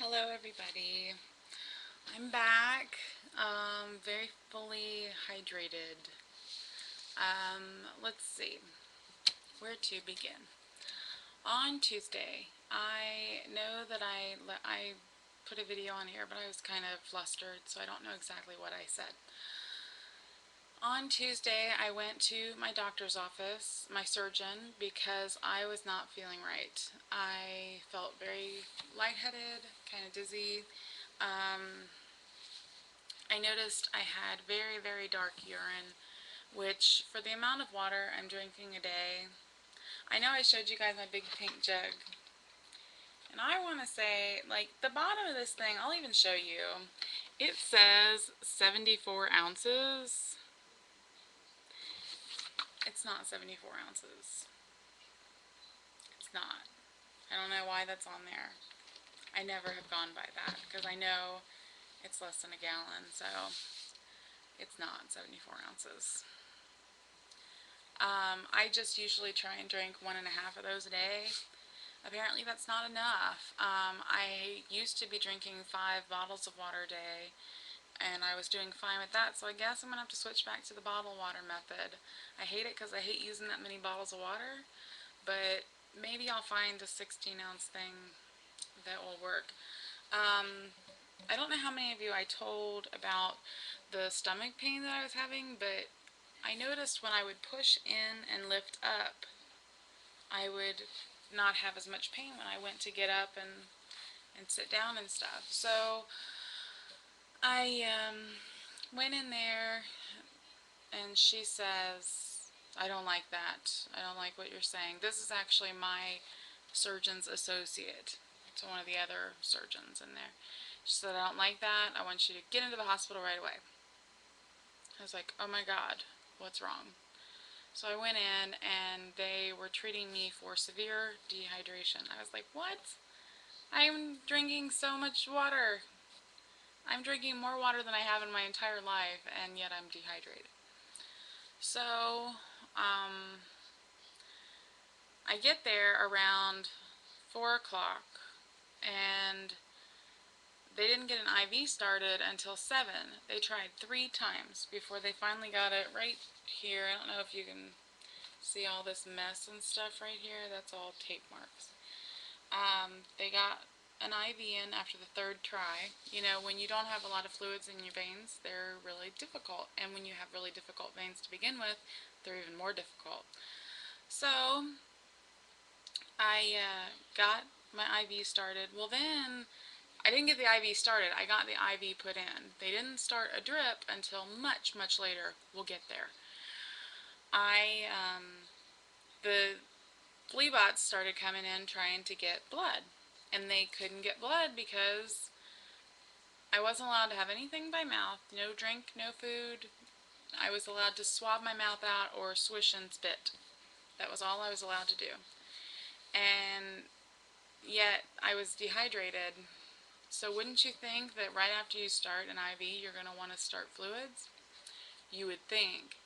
Hello everybody. I'm back, very fully hydrated. Let's see, where to begin. On Tuesday, I know that I put a video on here, but I was kind of flustered, so I don't know exactly what I said. On Tuesday, I went to my doctor's office, my surgeon, because I was not feeling right. I felt very lightheaded, kind of dizzy. I noticed I had very, very dark urine, which for the amount of water I'm drinking a day, I know I showed you guys my big pink jug, and I want to say, like, the bottom of this thing, I'll even show you, it says 74 ounces. It's not 74 ounces. It's not. I don't know why that's on there. I never have gone by that, because I know it's less than a gallon, so it's not 74 ounces. I just usually try and drink 1.5 of those a day. Apparently that's not enough. I used to be drinking 5 bottles of water a day, and I was doing fine with that, so I guess I'm going to have to switch back to the bottled water method. I hate it because I hate using that many bottles of water, but maybe I'll find a 16-ounce thing that will work. I don't know how many of you I told about the stomach pain that I was having, but I noticed when I would push in and lift up, I would not have as much pain when I went to get up and sit down and stuff. So I went in there and she says, I don't like that. I don't like what you're saying. This is actually my surgeon's associate. So one of the other surgeons in there. She said, I don't like that. I want you to get into the hospital right away. I was like, oh my God, what's wrong? So I went in and they were treating me for severe dehydration. I was like, what? I'm drinking so much water. I'm drinking more water than I have in my entire life, and yet I'm dehydrated. So, I get there around 4 o'clock, and they didn't get an IV started until 7. They tried 3 times before they finally got it right here. I don't know if you can see all this mess and stuff right here. That's all tape marks. They got an IV in after the 3rd try. You know, when you don't have a lot of fluids in your veins, they're really difficult. And when you have really difficult veins to begin with, they're even more difficult. So, I got my IV started. Well, then, I didn't get the IV started. I got the IV put in. They didn't start a drip until much, much later. We'll get there. The Fleabots started coming in trying to get blood. And they couldn't get blood because I wasn't allowed to have anything by mouth, no drink, no food. I was allowed to swab my mouth out or swish and spit. That was all I was allowed to do. And yet I was dehydrated. So wouldn't you think that right after you start an IV, you're going to want to start fluids? You would think,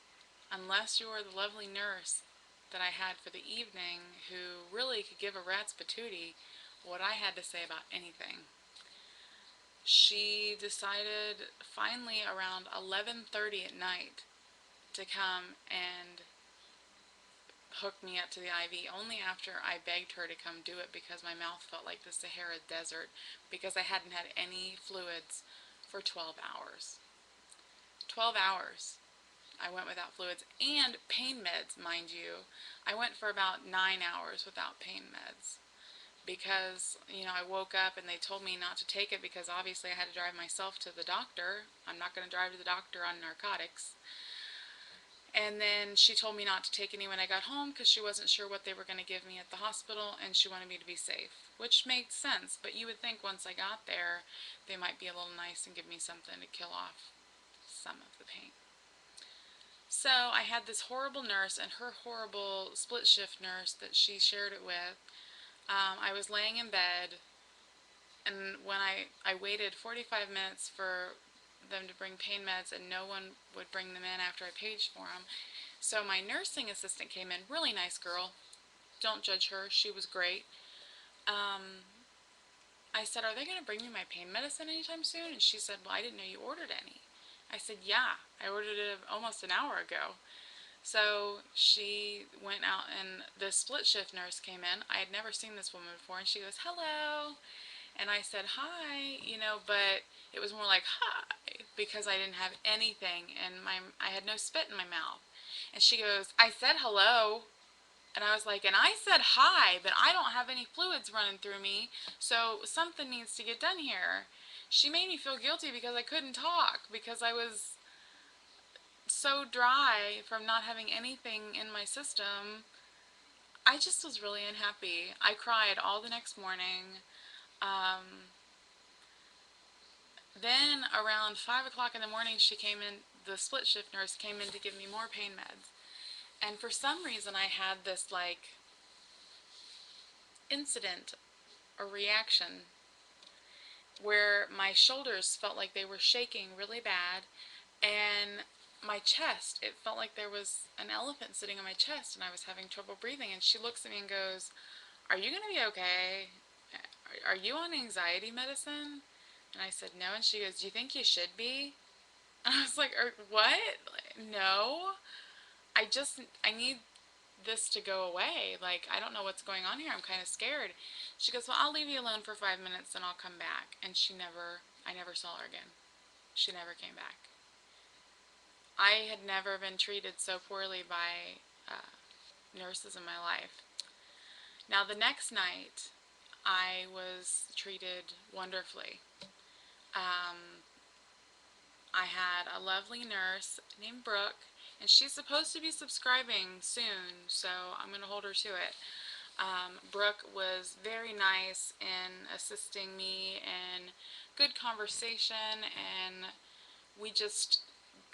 unless you're the lovely nurse that I had for the evening who really could give a rat's patootie what I had to say about anything. She decided finally around 11:30 at night to come and hook me up to the IV, only after I begged her to come do it because my mouth felt like the Sahara Desert because I hadn't had any fluids for 12 hours. 12 hours I went without fluids and pain meds, mind you. I went for about 9 hours without pain meds because, you know, I woke up and they told me not to take it because obviously I had to drive myself to the doctor. I'm not going to drive to the doctor on narcotics. And then she told me not to take any when I got home because she wasn't sure what they were going to give me at the hospital and she wanted me to be safe, which made sense. But you would think once I got there, they might be a little nice and give me something to kill off some of the pain. So I had this horrible nurse and her horrible split shift nurse that she shared it with. I was laying in bed, and when I waited 45 minutes for them to bring pain meds, and no one would bring them in after I paid for them. So my nursing assistant came in, really nice girl. Don't judge her, she was great. I said, are they going to bring me my pain medicine anytime soon? And she said, well, I didn't know you ordered any. I said, yeah, I ordered it almost an hour ago. So she went out and the split shift nurse came in. I had never seen this woman before, and she goes, hello. And I said, hi, but it was more like, hi, because I didn't have anything, and I had no spit in my mouth. And she goes, I said hello. And I was like, and I said hi, but I don't have any fluids running through me, so something needs to get done here. She made me feel guilty because I couldn't talk, because I was so dry from not having anything in my system. I just was really unhappy. I cried all the next morning. Then around 5 o'clock in the morning, she came in, the split shift nurse came in to give me more pain meds. And for some reason, I had this like incident or reaction where my shoulders felt like they were shaking really bad, and my chest, it felt like there was an elephant sitting on my chest, and I was having trouble breathing. And she looks at me and goes, are you going to be okay? Are you on anxiety medicine? And I said, no. And she goes, do you think you should be? And I was like, what? No. I need this to go away. Like, I don't know what's going on here. I'm kind of scared. She goes, well, I'll leave you alone for 5 minutes and I'll come back. And I never saw her again. She never came back. I had never been treated so poorly by nurses in my life. Now, the next night, I was treated wonderfully. I had a lovely nurse named Brooke, and she's supposed to be subscribing soon, so I'm going to hold her to it. Brooke was very nice in assisting me in good conversation, and we just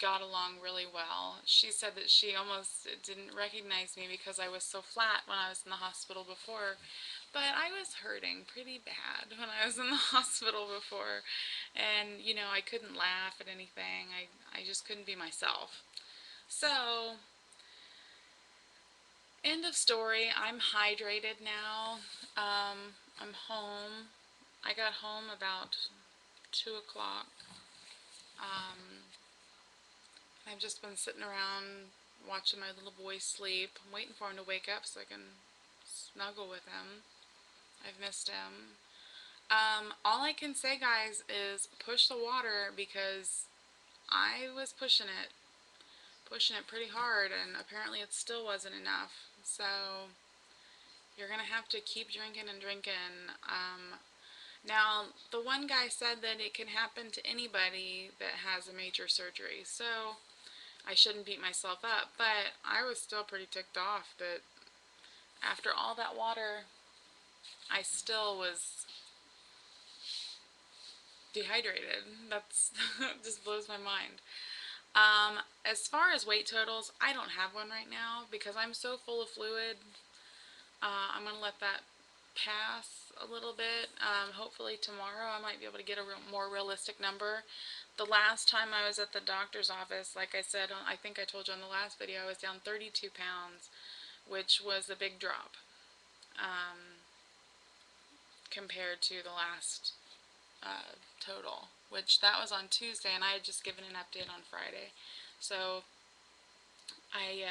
got along really well. She said that she almost didn't recognize me because I was so flat when I was in the hospital before, but I was hurting pretty bad when I was in the hospital before, and I couldn't laugh at anything. I just couldn't be myself. So, end of story. I'm hydrated now. I'm home. I got home about 2 o'clock. I've just been sitting around watching my little boy sleep. I'm waiting for him to wake up so I can snuggle with him. I've missed him. All I can say, guys, is push the water, because I was pushing it pretty hard, and apparently it still wasn't enough. So you're gonna have to keep drinking and drinking. Now, the one guy said that it can happen to anybody that has a major surgery, so I shouldn't beat myself up, but I was still pretty ticked off that after all that water, I still was dehydrated. That's just blows my mind. As far as weight totals, I don't have one right now because I'm so full of fluid. I'm going to let that pass a little bit. Hopefully tomorrow I might be able to get a more realistic number. The last time I was at the doctor's office, like I said, I think I told you on the last video, I was down 32 pounds, which was a big drop compared to the last total, which that was on Tuesday, and I had just given an update on Friday. So I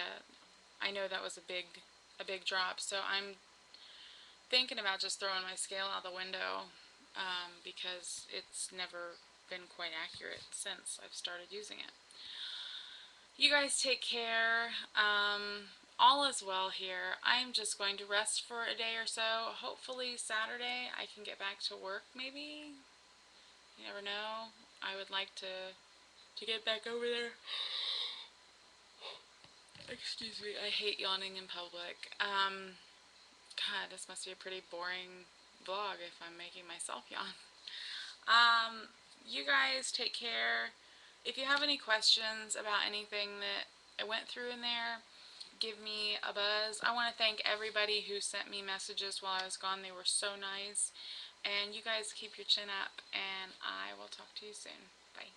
know that was a big drop. So I'm thinking about just throwing my scale out the window because it's never been quite accurate since I've started using it. You guys take care. All is well here. I'm just going to rest for a day or so. Hopefully Saturday I can get back to work maybe. You never know. I would like to get back over there. Excuse me. I hate yawning in public. God, this must be a pretty boring vlog if I'm making myself yawn. You guys take care. If you have any questions about anything that I went through in there, give me a buzz. I want to thank everybody who sent me messages while I was gone. They were so nice. And you guys keep your chin up, and I will talk to you soon. Bye.